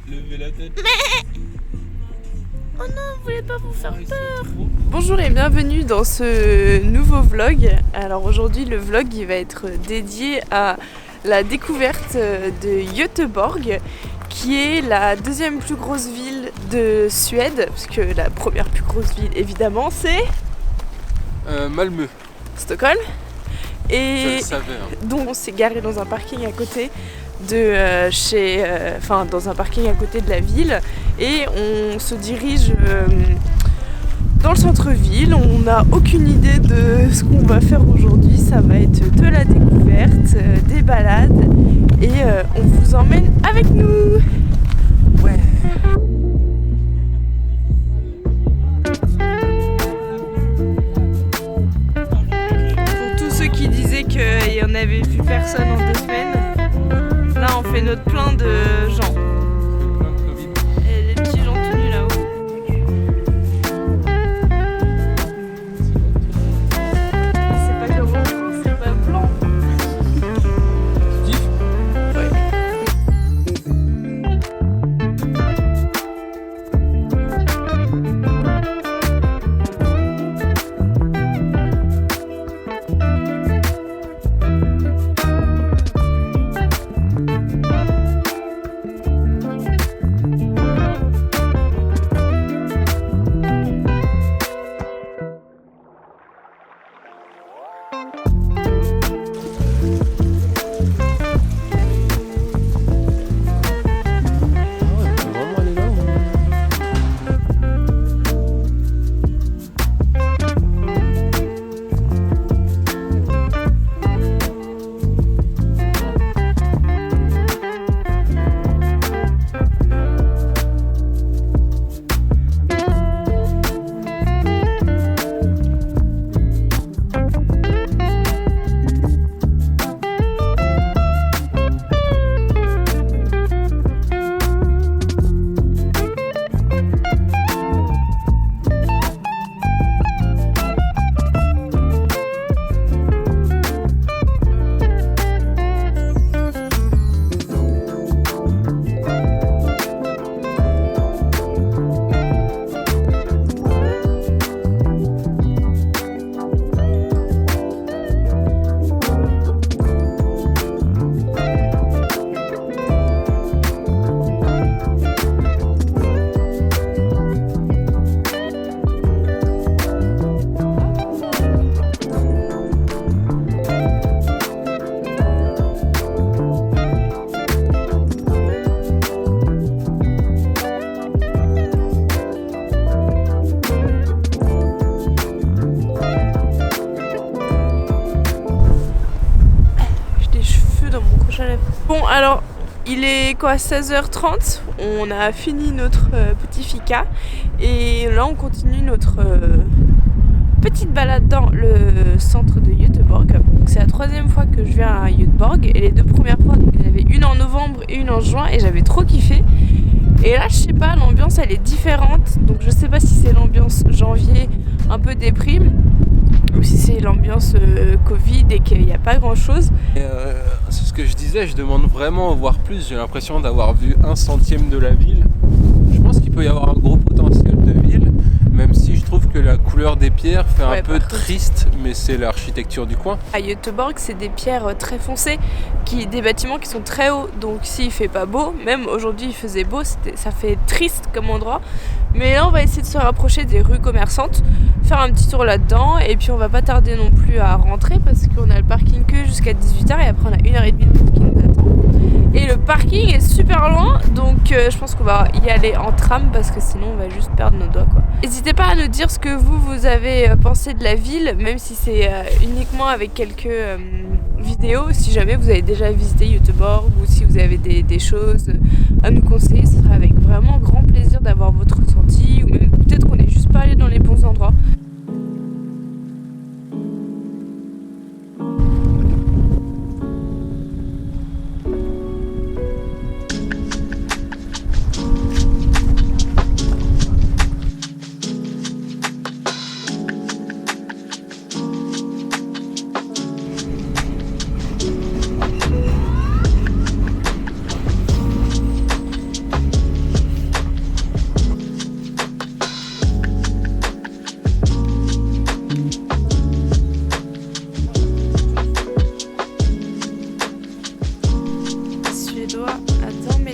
Levez la tête. Oh non, vous voulez pas vous faire peur. Bonjour et bienvenue dans ce nouveau vlog. Alors aujourd'hui le vlog il va être dédié à la découverte de Göteborg, qui est la deuxième plus grosse ville de Suède, parce que la première plus grosse ville évidemment c'est Malmö. Stockholm. Et Je le savais. donc on s'est garé dans un parking à côté de dans un parking à côté de la ville et on se dirige dans le centre-ville. On n'a aucune idée de ce qu'on va faire aujourd'hui. Ça va être de la découverte, des balades et on vous emmène avec nous. Ouais. Pour tous ceux qui disaient qu'il n'y en avait plus personne en 2 semaines, là on fait notre plein de gens. Et les petits gens tenus là-haut. C'est pas comme rouge, c'est pas blanc. Tu kiffes ? Ouais. Bon alors il est quoi, 16h30, on a fini notre petit fika et là on continue notre petite balade dans le centre de Göteborg. C'est la 3e fois que je viens à Göteborg et les 2 premières fois, il y en avait une en novembre et une en juin et j'avais trop kiffé. Et là je sais pas, l'ambiance elle est différente, donc je sais pas si c'est l'ambiance janvier un peu déprime ou si c'est l'ambiance Covid et qu'il n'y a pas grand chose. C'est ce que je disais, je demande vraiment à voir plus. J'ai l'impression d'avoir vu 1/100 de la ville. Je pense qu'il peut y avoir un gros potentiel de ville, même si je trouve que la couleur des pierres fait un peu triste, mais c'est l'architecture du coin. À Göteborg, c'est des pierres très foncées, des bâtiments qui sont très hauts, donc s'il fait pas beau, même aujourd'hui il faisait beau, ça fait triste comme endroit. Mais là on va essayer de se rapprocher des rues commerçantes, faire un petit tour là-dedans et puis on va pas tarder non plus à rentrer parce qu'on a le parking que jusqu'à 18h et après on a 1h30 qui nous attend. Et le parking est super loin, donc je pense qu'on va y aller en tram parce que sinon on va juste perdre nos doigts quoi. N'hésitez pas à nous dire ce que vous avez pensé de la ville, même si c'est uniquement avec quelques vidéos, si jamais vous avez déjà visité Göteborg ou si vous avez des choses à nous conseiller, ce sera avec vraiment grand plaisir d'avoir votre ressenti ou même peut-être qu'on n'est juste pas allé dans les bons endroits.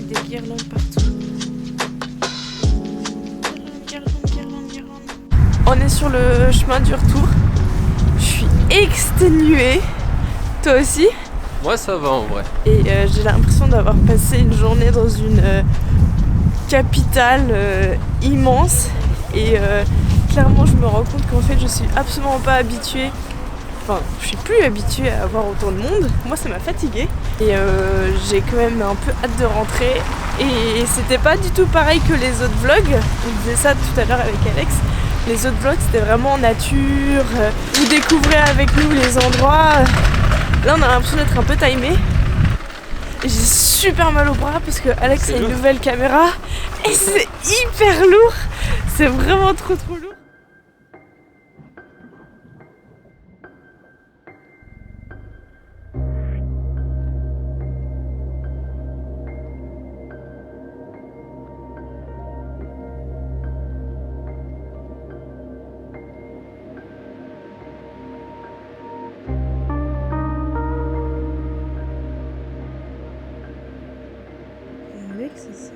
avec des guirlandes partout. Guirlandes. On est sur le chemin du retour. Je suis exténuée. Toi aussi? Moi ça va en vrai. Et j'ai l'impression d'avoir passé une journée dans une capitale immense. Et clairement je me rends compte qu'en fait je suis absolument pas habituée. Enfin, je suis plus habituée à avoir autant de monde. Moi, ça m'a fatiguée. Et j'ai quand même un peu hâte de rentrer. Et c'était pas du tout pareil que les autres vlogs. On disait ça tout à l'heure avec Alex. Les autres vlogs, c'était vraiment nature. Vous découvrez avec nous les endroits. Là, on a l'impression d'être un peu timé. J'ai super mal au bras parce que Alex a une nouvelle caméra. Et c'est hyper lourd. C'est vraiment trop lourd. Alex ici.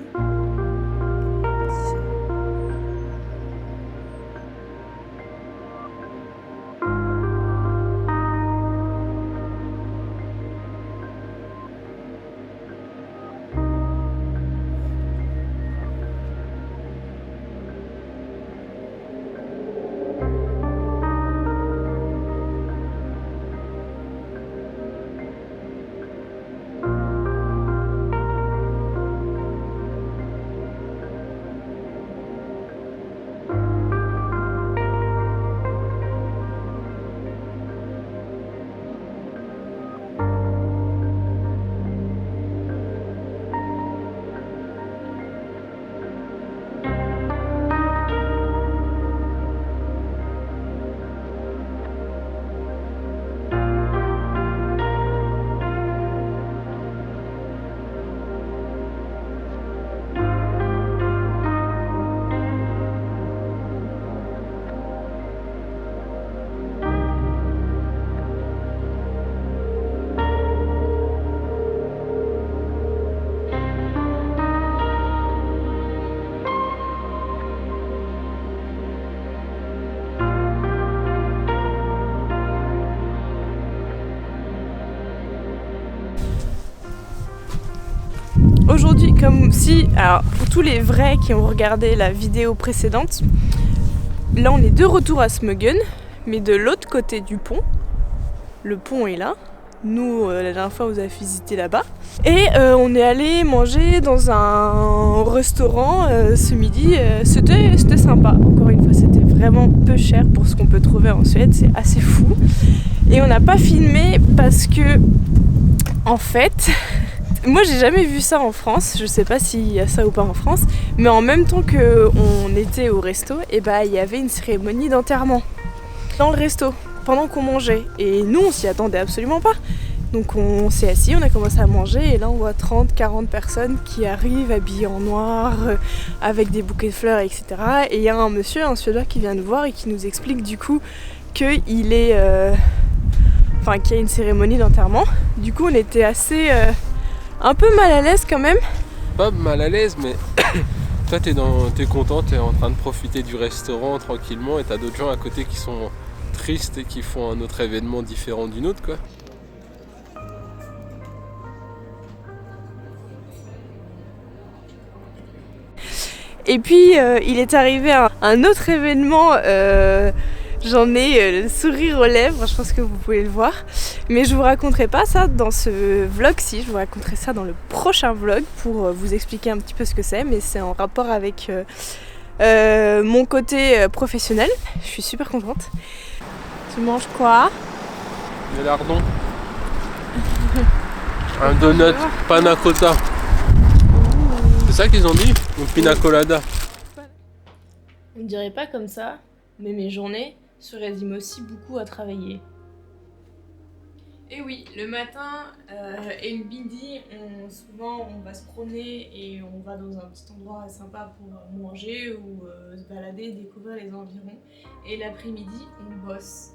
Aujourd'hui, comme si, alors pour tous les vrais qui ont regardé la vidéo précédente, là on est de retour à Smögen, mais de l'autre côté du pont. Le pont est là. Nous, la dernière fois, on vous a visité là-bas. Et on est allé manger dans un restaurant ce midi. C'était sympa. Encore une fois, c'était vraiment peu cher pour ce qu'on peut trouver en Suède. C'est assez fou. Et on n'a pas filmé parce que, en fait... Moi j'ai jamais vu ça en France, je sais pas s'il y a ça ou pas en France, mais en même temps qu'on était au resto, et bah il y avait une cérémonie d'enterrement dans le resto, pendant qu'on mangeait. Et nous on s'y attendait absolument pas. Donc on s'est assis, on a commencé à manger et là on voit 30-40 personnes qui arrivent habillées en noir, avec des bouquets de fleurs, etc. Et il y a un monsieur, un Suédois qui vient nous voir et qui nous explique du coup qu'il est... Enfin qu'il y a une cérémonie d'enterrement. Du coup on était assez... un peu mal à l'aise quand même. Pas mal à l'aise, mais toi t'es content, t'es en train de profiter du restaurant tranquillement et t'as d'autres gens à côté qui sont tristes et qui font un autre événement différent du nôtre quoi. Et puis il est arrivé un autre événement, j'en ai le sourire aux lèvres, je pense que vous pouvez le voir. Mais je vous raconterai pas ça dans ce vlog-ci, je vous raconterai ça dans le prochain vlog pour vous expliquer un petit peu ce que c'est, mais c'est en rapport avec mon côté professionnel. Je suis super contente. Tu manges quoi? Des lardons. Un donut, panna cotta. C'est ça qu'ils ont dit? Ou pina colada? On dirait pas comme ça, mais mes journées se résument aussi beaucoup à travailler. Et oui, le matin et le midi, souvent on va se promener et on va dans un petit endroit sympa pour manger ou se balader, découvrir les environs. Et l'après-midi, on bosse.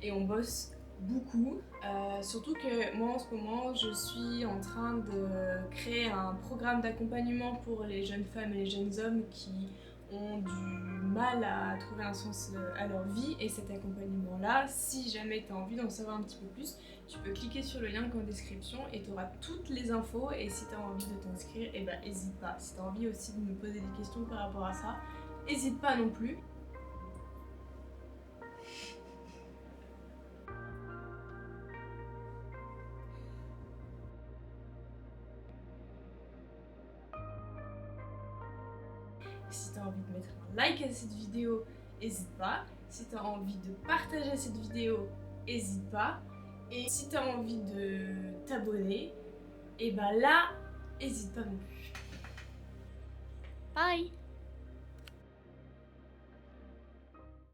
Et on bosse beaucoup. Surtout que moi en ce moment je suis en train de créer un programme d'accompagnement pour les jeunes femmes et les jeunes hommes qui ont du mal à trouver un sens à leur vie, et cet accompagnement là, si jamais tu as envie d'en savoir un petit peu plus, tu peux cliquer sur le lien en description et tu auras toutes les infos. Et si tu as envie de t'inscrire, et ben n'hésite pas. Si tu as envie aussi de me poser des questions par rapport à ça, n'hésite pas non plus. Si tu as envie de mettre un like à cette vidéo, n'hésite pas. Si tu as envie de partager cette vidéo, n'hésite pas. Et si tu as envie de t'abonner, et bah là, n'hésite pas non plus. Bye!